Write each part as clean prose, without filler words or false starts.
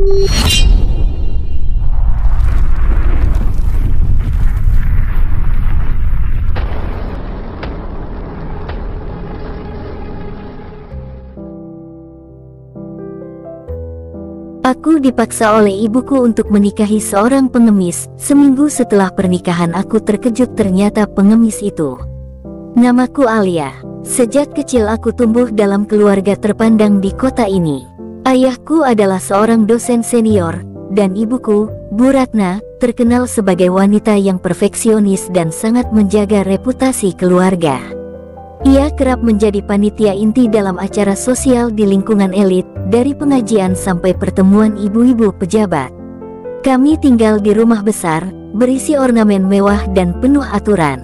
Aku dipaksa oleh ibuku untuk menikahi seorang pengemis. Seminggu setelah pernikahan aku terkejut ternyata pengemis itu namaku Alia. Sejak kecil aku tumbuh dalam keluarga terpandang di kota ini. Ayahku adalah seorang dosen senior, dan ibuku, Bu Ratna, terkenal sebagai wanita yang perfeksionis dan sangat menjaga reputasi keluarga. Ia kerap menjadi panitia inti dalam acara sosial di lingkungan elit, dari pengajian sampai pertemuan ibu-ibu pejabat. Kami tinggal di rumah besar, berisi ornamen mewah dan penuh aturan.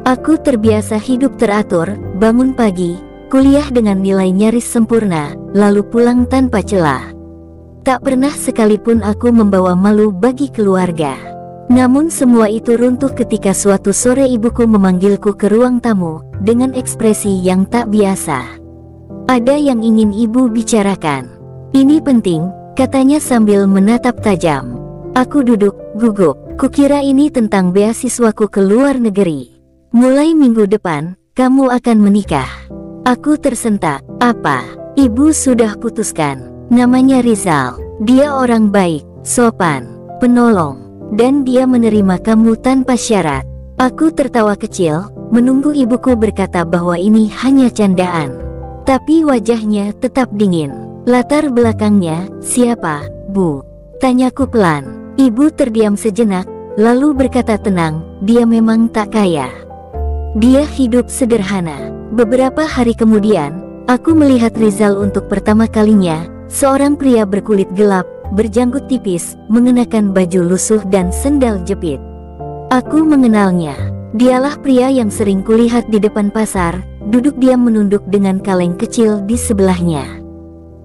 Aku terbiasa hidup teratur, bangun pagi, kuliah dengan nilai nyaris sempurna, lalu pulang tanpa celah. Tak pernah sekalipun aku membawa malu bagi keluarga. Namun semua itu runtuh ketika suatu sore ibuku memanggilku ke ruang tamu, dengan ekspresi yang tak biasa. "Ada yang ingin ibu bicarakan. Ini penting," katanya sambil menatap tajam. Aku duduk, gugup. Kukira ini tentang beasiswaku ke luar negeri. "Mulai minggu depan, kamu akan menikah." Aku tersentak. "Apa? Ibu sudah putuskan?" "Namanya Rizal. Dia orang baik, sopan, penolong, dan dia menerima kamu tanpa syarat." Aku tertawa kecil, menunggu ibuku berkata bahwa ini hanya candaan. Tapi wajahnya tetap dingin. "Latar belakangnya, siapa, Bu?" tanyaku pelan. Ibu terdiam sejenak, lalu berkata tenang, "Dia memang tak kaya. Dia hidup sederhana." Beberapa hari kemudian, aku melihat Rizal untuk pertama kalinya, seorang pria berkulit gelap, berjanggut tipis, mengenakan baju lusuh dan sendal jepit. Aku mengenalnya. Dialah pria yang sering kulihat di depan pasar, duduk diam menunduk dengan kaleng kecil di sebelahnya.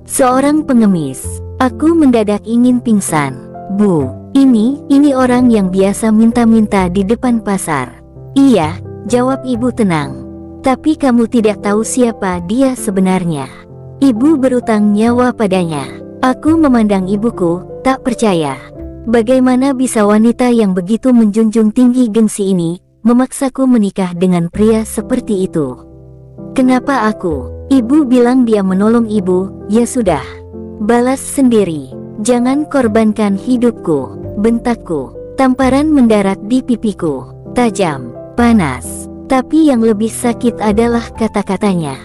Seorang pengemis. Aku mendadak ingin pingsan. "Bu, ini orang yang biasa minta-minta di depan pasar." "Iya," jawab ibu tenang. "Tapi kamu tidak tahu siapa dia sebenarnya." Ibu berutang nyawa padanya. Aku memandang ibuku, tak percaya. Bagaimana bisa wanita yang begitu menjunjung tinggi gengsi ini, memaksaku menikah dengan pria seperti itu? "Kenapa aku?" Ibu bilang dia menolong ibu. "Ya sudah, balas sendiri. Jangan korbankan hidupku," bentakku. Tamparan mendarat di pipiku. Tajam, panas. Tapi yang lebih sakit adalah kata-katanya.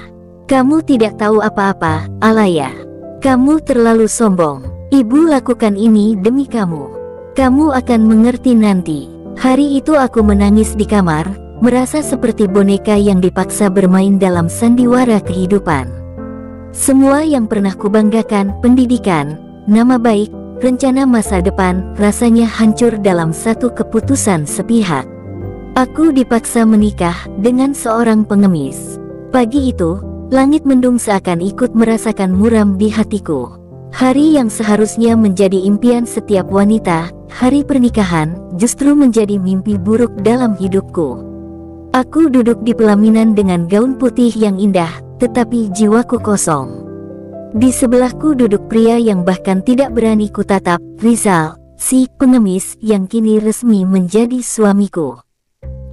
"Kamu tidak tahu apa-apa, Alaya. Kamu terlalu sombong. Ibu lakukan ini demi kamu. Kamu akan mengerti nanti." Hari itu aku menangis di kamar, merasa seperti boneka yang dipaksa bermain dalam sandiwara kehidupan. Semua yang pernah kubanggakan, pendidikan, nama baik, rencana masa depan, rasanya hancur dalam satu keputusan sepihak. Aku dipaksa menikah dengan seorang pengemis. Pagi itu, langit mendung seakan ikut merasakan muram di hatiku. Hari yang seharusnya menjadi impian setiap wanita, hari pernikahan, justru menjadi mimpi buruk dalam hidupku. Aku duduk di pelaminan dengan gaun putih yang indah, tetapi jiwaku kosong. Di sebelahku duduk pria yang bahkan tidak berani kutatap, Rizal, si pengemis yang kini resmi menjadi suamiku.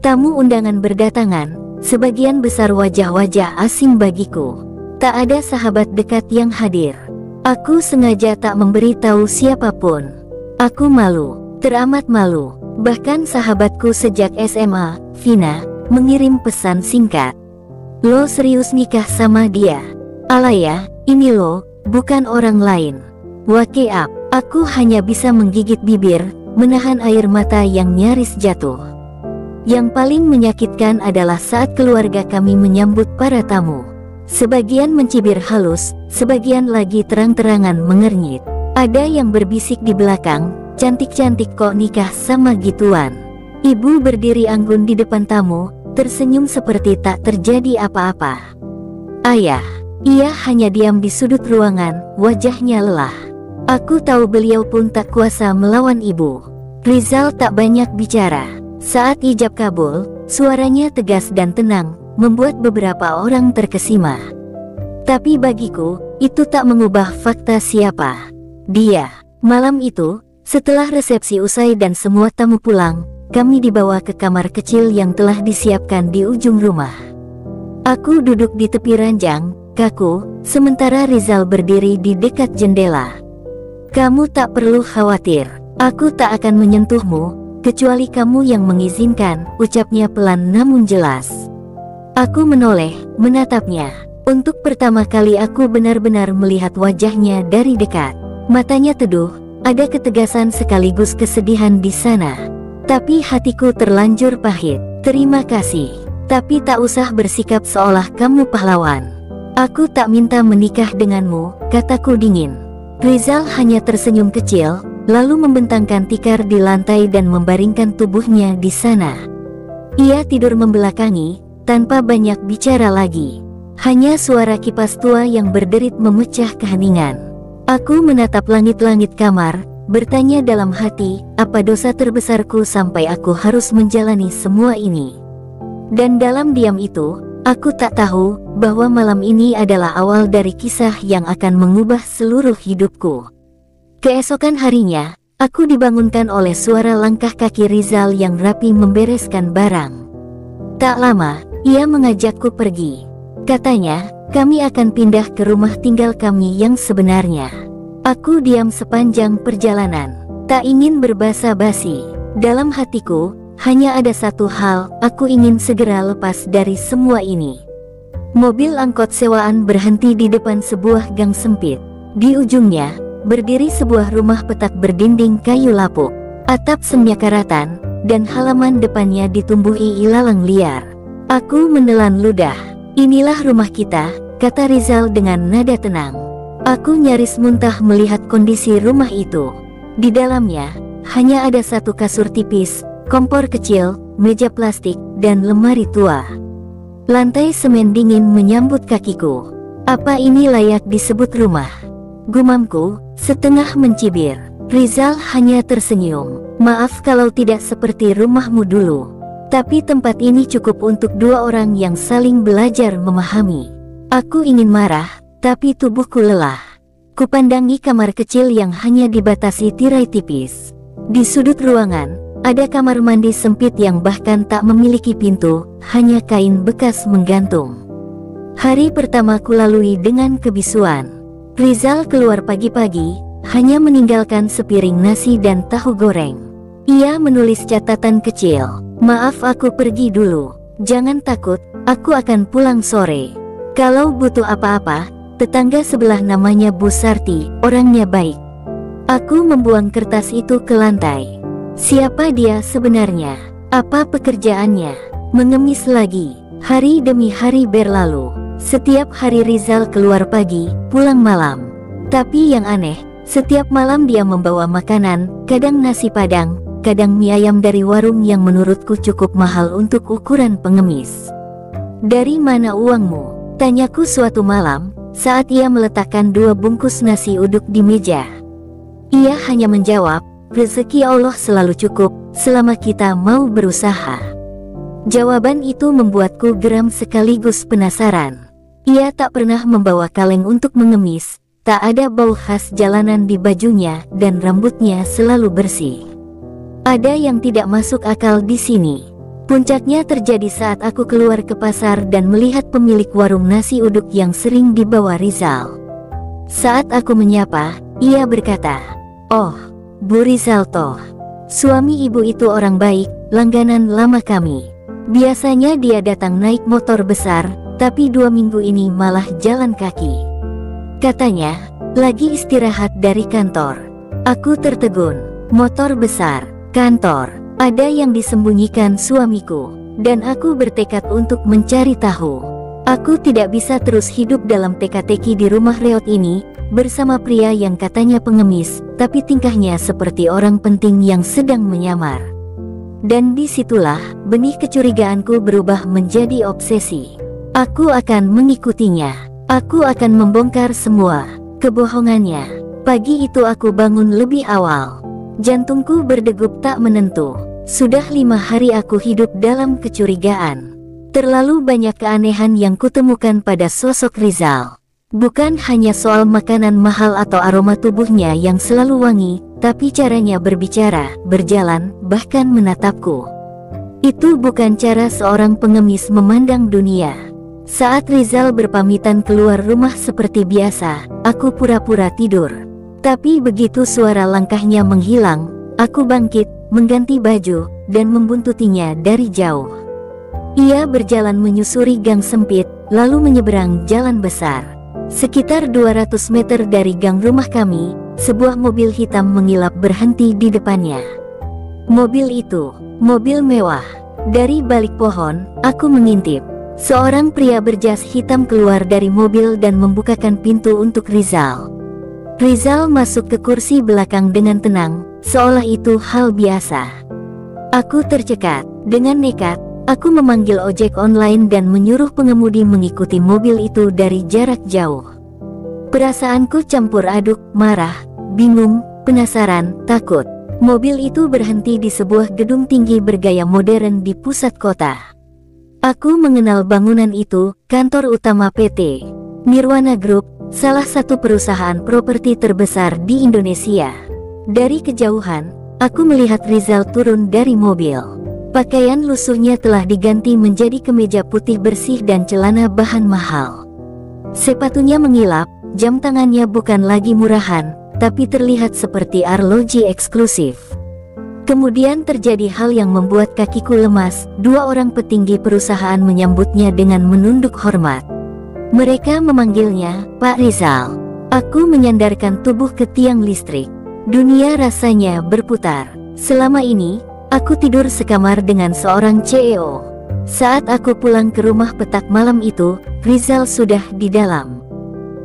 Tamu undangan berdatangan, sebagian besar wajah-wajah asing bagiku. Tak ada sahabat dekat yang hadir. Aku sengaja tak memberitahu siapapun. Aku malu, teramat malu. Bahkan sahabatku sejak SMA, Vina, mengirim pesan singkat. "Lo serius nikah sama dia? Alaya, ini lo, bukan orang lain." Wake up. Aku hanya bisa menggigit bibir, menahan air mata yang nyaris jatuh. Yang paling menyakitkan adalah saat keluarga kami menyambut para tamu. Sebagian mencibir halus, sebagian lagi terang-terangan mengernyit. Ada yang berbisik di belakang, "Cantik-cantik kok nikah sama gituan." Ibu berdiri anggun di depan tamu, tersenyum seperti tak terjadi apa-apa. Ayah, ia hanya diam di sudut ruangan, wajahnya lelah. Aku tahu beliau pun tak kuasa melawan ibu. Rizal tak banyak bicara. Saat ijab kabul, suaranya tegas dan tenang, membuat beberapa orang terkesima. Tapi bagiku, itu tak mengubah fakta siapa dia. Malam itu, setelah resepsi usai dan semua tamu pulang, kami dibawa ke kamar kecil yang telah disiapkan di ujung rumah. Aku duduk di tepi ranjang, kaku, sementara Rizal berdiri di dekat jendela. "Kamu tak perlu khawatir, aku tak akan menyentuhmu, kecuali kamu yang mengizinkan," ucapnya pelan namun jelas. Aku menoleh, menatapnya. Untuk pertama kali aku benar-benar melihat wajahnya dari dekat. Matanya teduh, ada ketegasan sekaligus kesedihan di sana. Tapi hatiku terlanjur pahit. "Terima kasih, tapi tak usah bersikap seolah kamu pahlawan. Aku tak minta menikah denganmu," kataku dingin. Rizal hanya tersenyum kecil, lalu membentangkan tikar di lantai dan membaringkan tubuhnya di sana. Ia tidur membelakangi, tanpa banyak bicara lagi. Hanya suara kipas tua yang berderit memecah keheningan. Aku menatap langit-langit kamar, bertanya dalam hati, apa dosa terbesarku sampai aku harus menjalani semua ini? Dan dalam diam itu, aku tak tahu bahwa malam ini adalah awal dari kisah yang akan mengubah seluruh hidupku. Keesokan harinya, aku dibangunkan oleh suara langkah kaki Rizal yang rapi membereskan barang. Tak lama, ia mengajakku pergi. Katanya, kami akan pindah ke rumah tinggal kami yang sebenarnya. Aku diam sepanjang perjalanan, tak ingin berbasa-basi. Dalam hatiku, hanya ada satu hal, aku ingin segera lepas dari semua ini. Mobil angkot sewaan berhenti di depan sebuah gang sempit. Di ujungnya, berdiri sebuah rumah petak berdinding kayu lapuk. Atap semyakaratan, dan halaman depannya ditumbuhi ilalang liar. Aku menelan ludah. "Inilah rumah kita," kata Rizal dengan nada tenang. Aku nyaris muntah melihat kondisi rumah itu. Di dalamnya, hanya ada satu kasur tipis, kompor kecil, meja plastik, dan lemari tua. Lantai semen dingin menyambut kakiku. Apa ini layak disebut rumah? Gumamku, setengah mencibir. Rizal hanya tersenyum. "Maaf kalau tidak seperti rumahmu dulu. Tapi tempat ini cukup untuk dua orang yang saling belajar memahami." Aku ingin marah, tapi tubuhku lelah. Kupandangi kamar kecil yang hanya dibatasi tirai tipis. Di sudut ruangan, ada kamar mandi sempit yang bahkan tak memiliki pintu, hanya kain bekas menggantung. Hari pertama kulalui dengan kebisuan. Rizal keluar pagi-pagi, hanya meninggalkan sepiring nasi dan tahu goreng. Ia menulis catatan kecil. "Maaf aku pergi dulu. Jangan takut, aku akan pulang sore. Kalau butuh apa-apa, tetangga sebelah namanya Bu Sarti, orangnya baik." Aku membuang kertas itu ke lantai. Siapa dia sebenarnya? Apa pekerjaannya? Mengemis lagi. Hari demi hari berlalu. Setiap hari Rizal keluar pagi, pulang malam. Tapi yang aneh, setiap malam dia membawa makanan, kadang nasi padang, kadang mie ayam dari warung yang menurutku cukup mahal untuk ukuran pengemis. "Dari mana uangmu?" tanyaku suatu malam, saat ia meletakkan 2 bungkus nasi uduk di meja. Ia hanya menjawab, "Rezeki Allah selalu cukup, selama kita mau berusaha." Jawaban itu membuatku geram sekaligus penasaran. Ia tak pernah membawa kaleng untuk mengemis, tak ada bau khas jalanan di bajunya, dan rambutnya selalu bersih. Ada yang tidak masuk akal di sini. Puncaknya terjadi saat aku keluar ke pasar dan melihat pemilik warung nasi uduk yang sering dibawa Rizal. Saat aku menyapa, ia berkata, "Oh, Bu Rizal toh. Suami ibu itu orang baik, langganan lama kami. Biasanya dia datang naik motor besar, tapi 2 minggu ini malah jalan kaki." Katanya, lagi istirahat dari kantor. Aku tertegun. Motor besar, kantor, ada yang disembunyikan suamiku. Dan aku bertekad untuk mencari tahu. Aku tidak bisa terus hidup dalam teka-teki di rumah reot ini, bersama pria yang katanya pengemis, tapi tingkahnya seperti orang penting yang sedang menyamar. Dan disitulah, benih kecurigaanku berubah menjadi obsesi. Aku akan mengikutinya. Aku akan membongkar semua kebohongannya. Pagi itu aku bangun lebih awal. Jantungku berdegup tak menentu. Sudah 5 hari aku hidup dalam kecurigaan. Terlalu banyak keanehan yang kutemukan pada sosok Rizal. Bukan hanya soal makanan mahal atau aroma tubuhnya yang selalu wangi, tapi caranya berbicara, berjalan, bahkan menatapku. Itu bukan cara seorang pengemis memandang dunia. Saat Rizal berpamitan keluar rumah seperti biasa, aku pura-pura tidur. Tapi begitu suara langkahnya menghilang, aku bangkit, mengganti baju, dan membuntutinya dari jauh. Ia berjalan menyusuri gang sempit, lalu menyeberang jalan besar. Sekitar 200 meter dari gang rumah kami, sebuah mobil hitam mengilap berhenti di depannya. Mobil itu, mobil mewah. Dari balik pohon, aku mengintip. Seorang pria berjas hitam keluar dari mobil dan membukakan pintu untuk Rizal. Rizal masuk ke kursi belakang dengan tenang, seolah itu hal biasa. Aku tercekat. Dengan nekat, aku memanggil ojek online dan menyuruh pengemudi mengikuti mobil itu dari jarak jauh. Perasaanku campur aduk, marah, bingung, penasaran, takut. Mobil itu berhenti di sebuah gedung tinggi bergaya modern di pusat kota. Aku mengenal bangunan itu, kantor utama PT Nirwana Group, salah satu perusahaan properti terbesar di Indonesia. Dari kejauhan, aku melihat Rizal turun dari mobil. Pakaian lusuhnya telah diganti menjadi kemeja putih bersih dan celana bahan mahal. Sepatunya mengilap, jam tangannya bukan lagi murahan, tapi terlihat seperti arloji eksklusif. Kemudian terjadi hal yang membuat kakiku lemas. Dua orang petinggi perusahaan menyambutnya dengan menunduk hormat. Mereka memanggilnya Pak Rizal. Aku menyandarkan tubuh ke tiang listrik. Dunia rasanya berputar. Selama ini, aku tidur sekamar dengan seorang CEO. Saat aku pulang ke rumah petak malam itu, Rizal sudah di dalam.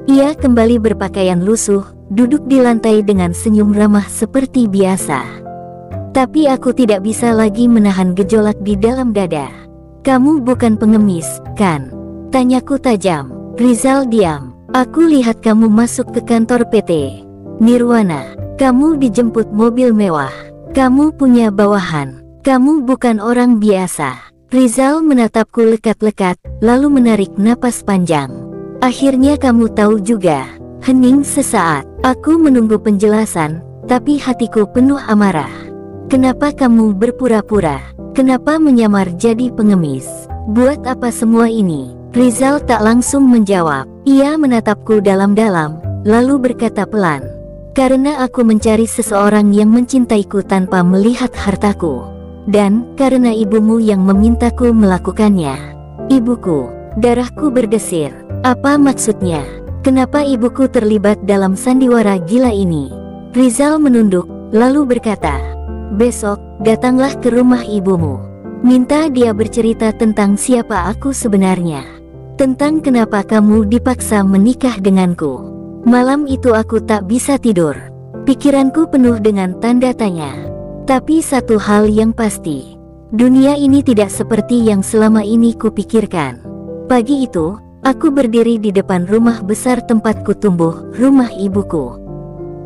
Ia kembali berpakaian lusuh, duduk di lantai dengan senyum ramah seperti biasa. Tapi aku tidak bisa lagi menahan gejolak di dalam dada. "Kamu bukan pengemis, kan?" tanyaku tajam. Rizal diam. "Aku lihat kamu masuk ke kantor PT Nirwana. Kamu dijemput mobil mewah. Kamu punya bawahan. Kamu bukan orang biasa." Rizal menatapku lekat-lekat, lalu menarik napas panjang. "Akhirnya kamu tahu juga." Hening sesaat. Aku menunggu penjelasan, tapi hatiku penuh amarah. "Kenapa kamu berpura-pura? Kenapa menyamar jadi pengemis? Buat apa semua ini?" Rizal tak langsung menjawab. Ia menatapku dalam-dalam, lalu berkata pelan, "Karena aku mencari seseorang yang mencintaiku tanpa melihat hartaku. Dan karena ibumu yang memintaku melakukannya." "Ibuku?" Darahku berdesir. Apa maksudnya? Kenapa ibuku terlibat dalam sandiwara gila ini? Rizal menunduk, lalu berkata, "Besok, datanglah ke rumah ibumu. Minta dia bercerita tentang siapa aku sebenarnya. Tentang kenapa kamu dipaksa menikah denganku." Malam itu aku tak bisa tidur. Pikiranku penuh dengan tanda tanya. Tapi satu hal yang pasti, dunia ini tidak seperti yang selama ini kupikirkan. Pagi itu, aku berdiri di depan rumah besar tempatku tumbuh, rumah ibuku.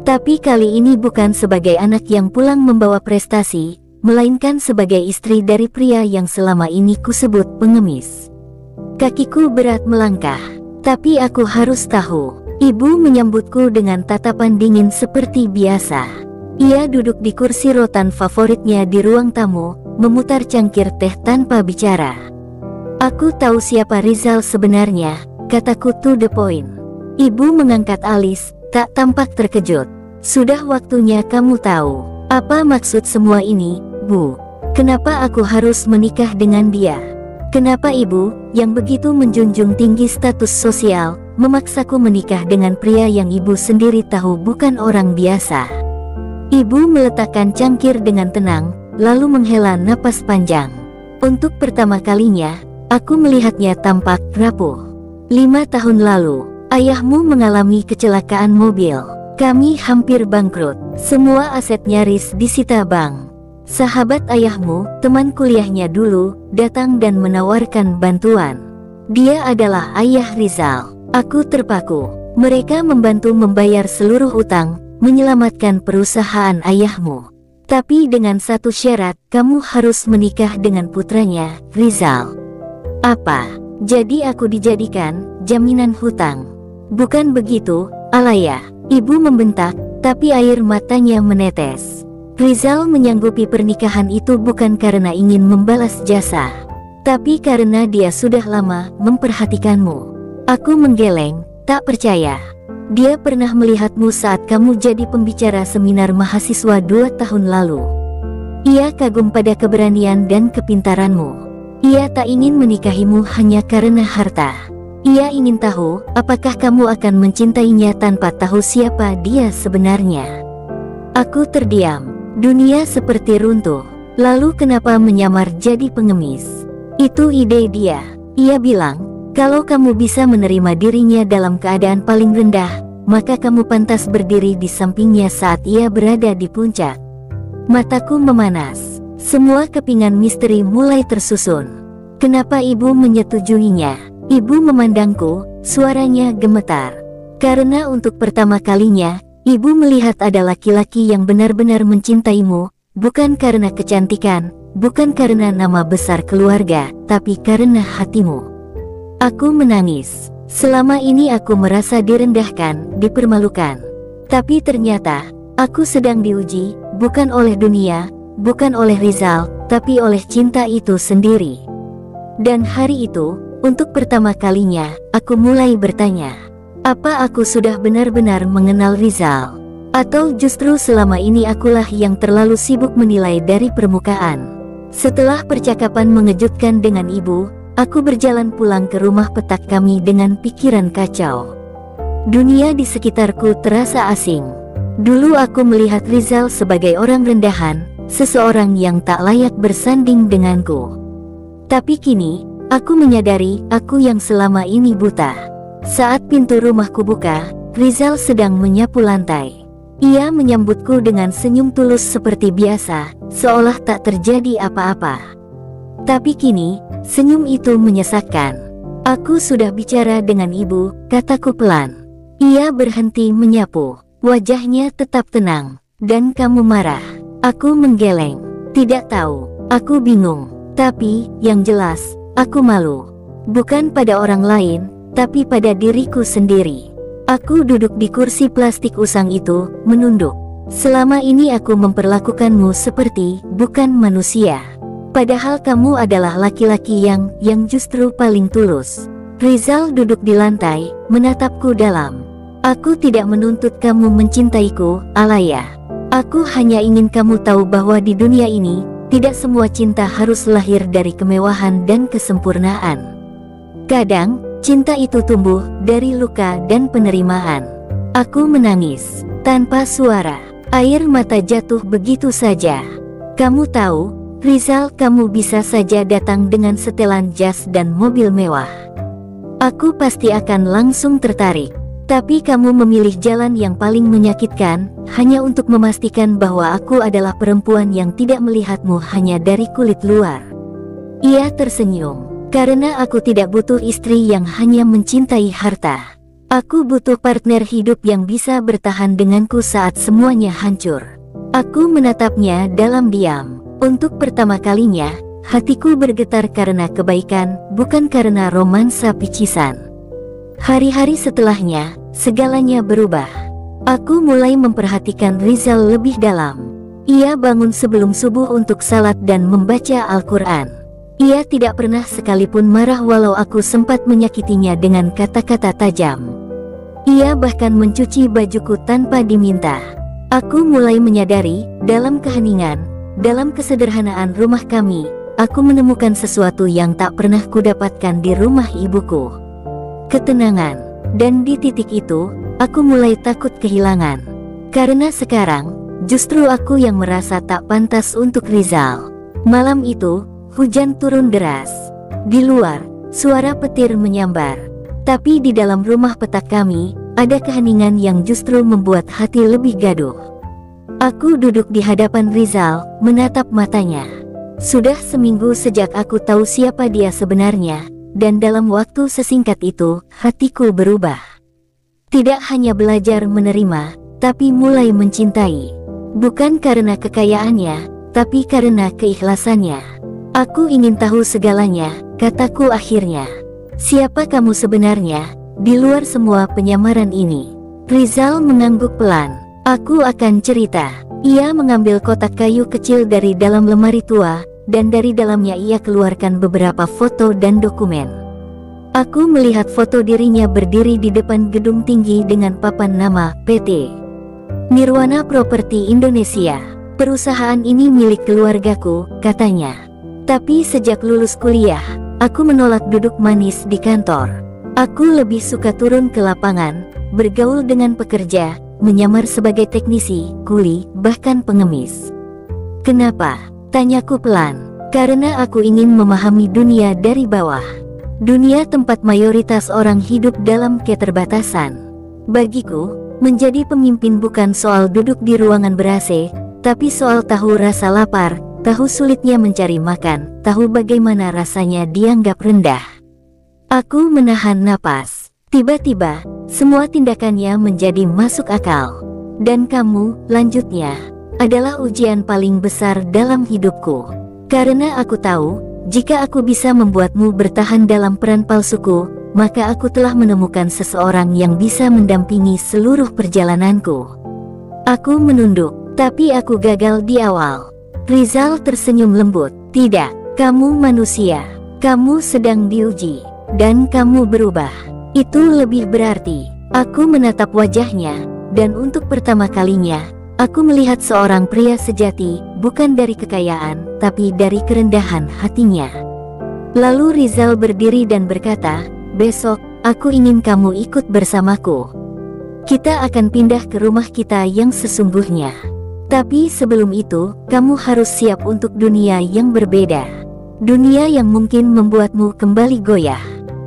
Tapi kali ini bukan sebagai anak yang pulang membawa prestasi, melainkan sebagai istri dari pria yang selama ini kusebut pengemis. Kakiku berat melangkah, tapi aku harus tahu. Ibu menyambutku dengan tatapan dingin seperti biasa. Ia duduk di kursi rotan favoritnya di ruang tamu, memutar cangkir teh tanpa bicara. "Aku tahu siapa Rizal sebenarnya," kataku to the point. Ibu mengangkat alis, tak tampak terkejut. "Sudah waktunya kamu tahu. Apa maksud semua ini, Bu? Kenapa aku harus menikah dengan dia? Kenapa ibu, yang begitu menjunjung tinggi status sosial, memaksaku menikah dengan pria yang ibu sendiri tahu bukan orang biasa?" Ibu meletakkan cangkir dengan tenang, lalu menghela napas panjang. Untuk pertama kalinya, aku melihatnya tampak rapuh. 5 tahun lalu, ayahmu mengalami kecelakaan mobil. Kami hampir bangkrut. Semua aset nyaris disita bank. Sahabat ayahmu, teman kuliahnya dulu, datang dan menawarkan bantuan. Dia adalah ayah Rizal. Aku terpaku. Mereka membantu membayar seluruh utang, menyelamatkan perusahaan ayahmu. Tapi dengan satu syarat, kamu harus menikah dengan putranya, Rizal. Apa? Jadi aku dijadikan jaminan hutang? Bukan begitu, Alaya, ibu membentak, tapi air matanya menetes. Rizal menyanggupi pernikahan itu bukan karena ingin membalas jasa, tapi karena dia sudah lama memperhatikanmu. Aku menggeleng, tak percaya. Dia pernah melihatmu saat kamu jadi pembicara seminar mahasiswa 2 tahun lalu. Ia kagum pada keberanian dan kepintaranmu. Ia tak ingin menikahimu hanya karena harta. Ia ingin tahu, apakah kamu akan mencintainya tanpa tahu siapa dia sebenarnya. Aku terdiam. Dunia seperti runtuh. Lalu kenapa menyamar jadi pengemis? Itu ide dia. Ia bilang, kalau kamu bisa menerima dirinya dalam keadaan paling rendah, maka kamu pantas berdiri di sampingnya saat ia berada di puncak. Mataku memanas. Semua kepingan misteri mulai tersusun. Kenapa ibu menyetujuinya? Ibu memandangku, suaranya gemetar. Karena untuk pertama kalinya, ibu melihat ada laki-laki yang benar-benar mencintaimu, bukan karena kecantikan, bukan karena nama besar keluarga, tapi karena hatimu. Aku menangis. Selama ini aku merasa direndahkan, dipermalukan. Tapi ternyata, aku sedang diuji, bukan oleh dunia, bukan oleh Rizal, tapi oleh cinta itu sendiri. Dan hari itu, untuk pertama kalinya, aku mulai bertanya, apa aku sudah benar-benar mengenal Rizal? Atau justru selama ini akulah yang terlalu sibuk menilai dari permukaan? Setelah percakapan mengejutkan dengan ibu, aku berjalan pulang ke rumah petak kami dengan pikiran kacau. Dunia di sekitarku terasa asing. Dulu aku melihat Rizal sebagai orang rendahan, seseorang yang tak layak bersanding denganku. Tapi kini, aku menyadari aku yang selama ini buta. Saat pintu rumahku buka, Rizal sedang menyapu lantai. Ia menyambutku dengan senyum tulus seperti biasa, seolah tak terjadi apa-apa. Tapi kini, senyum itu menyesakkan. Aku sudah bicara dengan ibu, kataku pelan. Ia berhenti menyapu. Wajahnya tetap tenang. Dan kamu marah. Aku menggeleng. Tidak tahu. Aku bingung. Tapi, yang jelas, aku malu. Bukan pada orang lain, tapi pada diriku sendiri. Aku duduk di kursi plastik usang itu, menunduk. Selama ini aku memperlakukanmu seperti bukan manusia. Padahal kamu adalah laki-laki yang justru paling tulus. Rizal duduk di lantai, menatapku dalam. Aku tidak menuntut kamu mencintaiku, Alaya. Aku hanya ingin kamu tahu bahwa di dunia ini, tidak semua cinta harus lahir dari kemewahan dan kesempurnaan. Kadang, cinta itu tumbuh dari luka dan penerimaan. Aku menangis, tanpa suara. Air mata jatuh begitu saja. Kamu tahu, Rizal, kamu bisa saja datang dengan setelan jas dan mobil mewah. Aku pasti akan langsung tertarik. Tapi kamu memilih jalan yang paling menyakitkan, hanya untuk memastikan bahwa aku adalah perempuan yang tidak melihatmu hanya dari kulit luar. Ia tersenyum. Karena aku tidak butuh istri yang hanya mencintai harta. Aku butuh partner hidup yang bisa bertahan denganku saat semuanya hancur. Aku menatapnya dalam diam. Untuk pertama kalinya, hatiku bergetar karena kebaikan, bukan karena romansa picisan. Hari-hari setelahnya, segalanya berubah. Aku mulai memperhatikan Rizal lebih dalam. Ia bangun sebelum subuh untuk salat dan membaca Al-Quran. Ia tidak pernah sekalipun marah walau aku sempat menyakitinya dengan kata-kata tajam. Ia bahkan mencuci bajuku tanpa diminta. Aku mulai menyadari, dalam keheningan, dalam kesederhanaan rumah kami, aku menemukan sesuatu yang tak pernah kudapatkan di rumah ibuku. Ketenangan. Dan di titik itu, aku mulai takut kehilangan. Karena sekarang, justru aku yang merasa tak pantas untuk Rizal. Malam itu, hujan turun deras. Di luar, suara petir menyambar. Tapi di dalam rumah petak kami, ada keheningan yang justru membuat hati lebih gaduh. Aku duduk di hadapan Rizal, menatap matanya. Sudah seminggu sejak aku tahu siapa dia sebenarnya, dan dalam waktu sesingkat itu, hatiku berubah. Tidak hanya belajar menerima, tapi mulai mencintai. Bukan karena kekayaannya, tapi karena keikhlasannya. Aku ingin tahu segalanya, kataku akhirnya. Siapa kamu sebenarnya? di luar semua penyamaran ini. Rizal mengangguk pelan. Aku akan cerita. Ia mengambil kotak kayu kecil dari dalam lemari tua, dan dari dalamnya ia keluarkan beberapa foto dan dokumen. Aku melihat foto dirinya berdiri di depan gedung tinggi dengan papan nama PT Nirwana Properti Indonesia. Perusahaan ini milik keluargaku, katanya. Tapi sejak lulus kuliah, aku menolak duduk manis di kantor. Aku lebih suka turun ke lapangan, bergaul dengan pekerja, menyamar sebagai teknisi, kuli, bahkan pengemis. Kenapa? Tanyaku pelan. Karena aku ingin memahami dunia dari bawah. Dunia tempat mayoritas orang hidup dalam keterbatasan. Bagiku, menjadi pemimpin bukan soal duduk di ruangan ber-AC, tapi soal tahu rasa lapar, tahu sulitnya mencari makan, tahu bagaimana rasanya dianggap rendah. Aku menahan napas. Tiba-tiba, semua tindakannya menjadi masuk akal. Dan kamu, lanjutnya, adalah ujian paling besar dalam hidupku. Karena aku tahu, jika aku bisa membuatmu bertahan dalam peran palsuku, maka aku telah menemukan seseorang yang bisa mendampingi seluruh perjalananku. Aku menunduk, tapi aku gagal di awal. Rizal tersenyum lembut. Tidak, kamu manusia. Kamu sedang diuji. Dan kamu berubah. Itu lebih berarti. Aku menatap wajahnya, dan untuk pertama kalinya, aku melihat seorang pria sejati, bukan dari kekayaan, tapi dari kerendahan hatinya. Lalu Rizal berdiri dan berkata, besok, aku ingin kamu ikut bersamaku. Kita akan pindah ke rumah kita yang sesungguhnya. Tapi sebelum itu, kamu harus siap untuk dunia yang berbeda. Dunia yang mungkin membuatmu kembali goyah.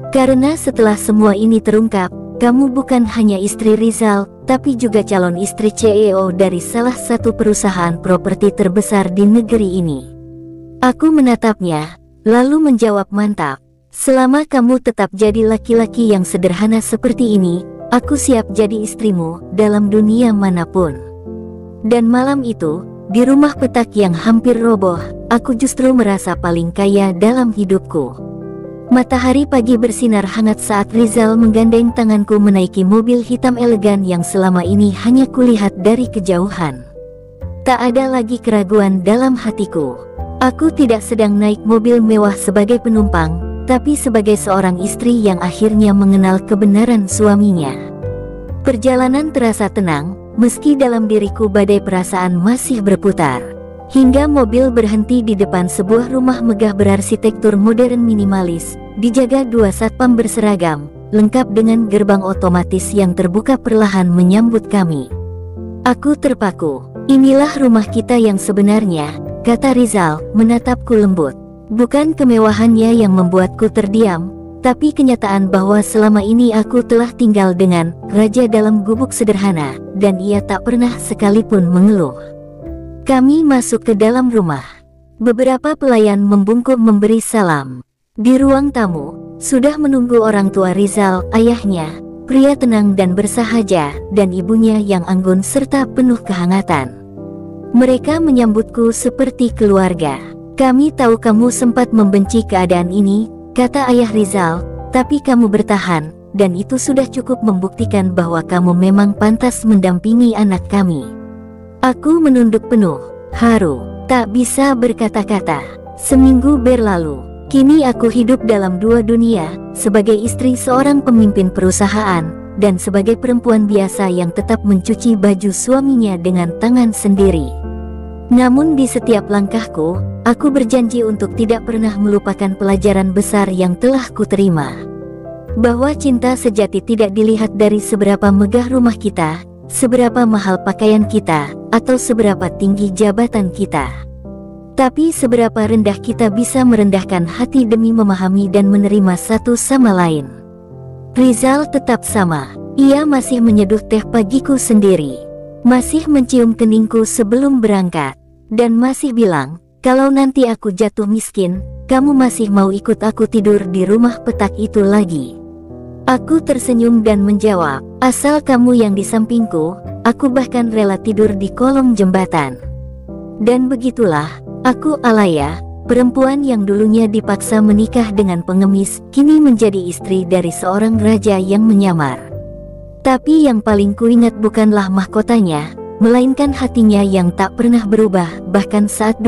Karena setelah semua ini terungkap, kamu bukan hanya istri Rizal, tapi juga calon istri CEO dari salah satu perusahaan properti terbesar di negeri ini. Aku menatapnya, lalu menjawab mantap. Selama kamu tetap jadi laki-laki yang sederhana seperti ini, aku siap jadi istrimu dalam dunia manapun. Dan malam itu, di rumah petak yang hampir roboh, aku justru merasa paling kaya dalam hidupku. Matahari pagi bersinar hangat saat Rizal menggandeng tanganku menaiki mobil hitam elegan yang selama ini hanya kulihat dari kejauhan. Tak ada lagi keraguan dalam hatiku. Aku tidak sedang naik mobil mewah sebagai penumpang, tapi sebagai seorang istri yang akhirnya mengenal kebenaran suaminya. Perjalanan terasa tenang, meski dalam diriku badai perasaan masih berputar. Hingga mobil berhenti di depan sebuah rumah megah berarsitektur modern minimalis, dijaga dua satpam berseragam, lengkap dengan gerbang otomatis yang terbuka perlahan menyambut kami. Aku terpaku. Inilah rumah kita yang sebenarnya, kata Rizal, menatapku lembut. Bukan kemewahannya yang membuatku terdiam, tapi kenyataan bahwa selama ini aku telah tinggal dengan raja dalam gubuk sederhana, dan ia tak pernah sekalipun mengeluh. Kami masuk ke dalam rumah. Beberapa pelayan membungkuk memberi salam. Di ruang tamu, sudah menunggu orang tua Rizal, ayahnya, pria tenang dan bersahaja, dan ibunya yang anggun serta penuh kehangatan. Mereka menyambutku seperti keluarga. Kami tahu kamu sempat membenci keadaan ini, kata ayah Rizal, tapi kamu bertahan, dan itu sudah cukup membuktikan bahwa kamu memang pantas mendampingi anak kami. Aku menunduk penuh, haru, tak bisa berkata-kata. Seminggu berlalu, kini aku hidup dalam dua dunia, sebagai istri seorang pemimpin perusahaan, dan sebagai perempuan biasa yang tetap mencuci baju suaminya dengan tangan sendiri. Namun di setiap langkahku, aku berjanji untuk tidak pernah melupakan pelajaran besar yang telah kuterima. Bahwa cinta sejati tidak dilihat dari seberapa megah rumah kita, seberapa mahal pakaian kita, atau seberapa tinggi jabatan kita. Tapi seberapa rendah kita bisa merendahkan hati demi memahami dan menerima satu sama lain. Rizal tetap sama. Ia masih menyeduh teh pagiku sendiri. Masih mencium keningku sebelum berangkat. Dan masih bilang, kalau nanti aku jatuh miskin, kamu masih mau ikut aku tidur di rumah petak itu lagi. Aku tersenyum dan menjawab, asal kamu yang di sampingku, aku bahkan rela tidur di kolong jembatan. Dan begitulah, aku Alaya, Perempuan yang dulunya dipaksa menikah dengan pengemis, kini menjadi istri dari seorang raja yang menyamar. Tapi yang paling kuingat bukanlah mahkotanya, melainkan hatinya yang tak pernah berubah, bahkan saat dunia